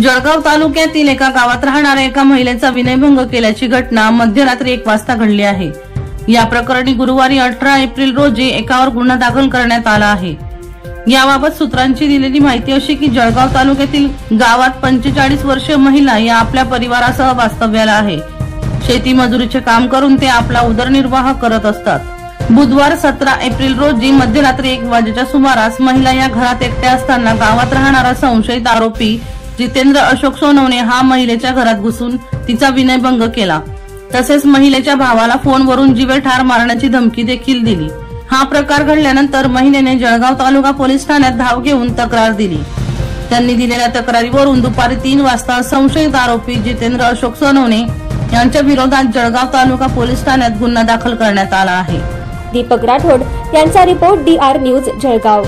जळगाव तालुक्यातील एका गावात राहणाऱ्या एका महिलेचा विनयभंग केल्याची घटना मध्यरात्री 1 वाजता घडली आहे। या प्रकरणी गुरुवारी 18 एप्रिल रोजी एकावर गुन्हा दाखल करण्यात आला आहे। याबाबत सूत्रांची दिलेली माहिती अशी की जळगाव तालुक्यातील गावात 45 वर्षीय महिला या आपल्या परिवारासह वास्तव्याला आहे। शेती मजुरीचे काम करून ते आपला उदरनिर्वाह करत असतात। बुधवार 17 एप्रिल रोजी मध्यरात्री 1 वाजेच्या सुमारास महिला या घरात एकट्या असताना गावात राहणारा संशयित आरोपी जितेंद्र अशोक सोनवणे हा महिलेच्या घरात घुसून तिचा विनयभंग केला। तसेच महिलेच्या भावाला फोनवरून जीवे ठार मारण्याची धमकी देखील दिली। हा प्रकार घडल्यानंतर महिलेने जळगाव तालुका पोलीस ठाण्यात धाव घेऊन तक्रार दिली। त्यांनी दिलेल्या तक्रारीवरून दुपारी 3 वाजता संशयित आरोपी जितेंद्र अशोक सोनवणे यांच्या विरोधात जळगाव तालुका पोलीस ठाण्यात गुन्हा दाखल करण्यात आला आहे। दीपक राठोड यांचा रिपोर्ट DR न्यूज जळगाव।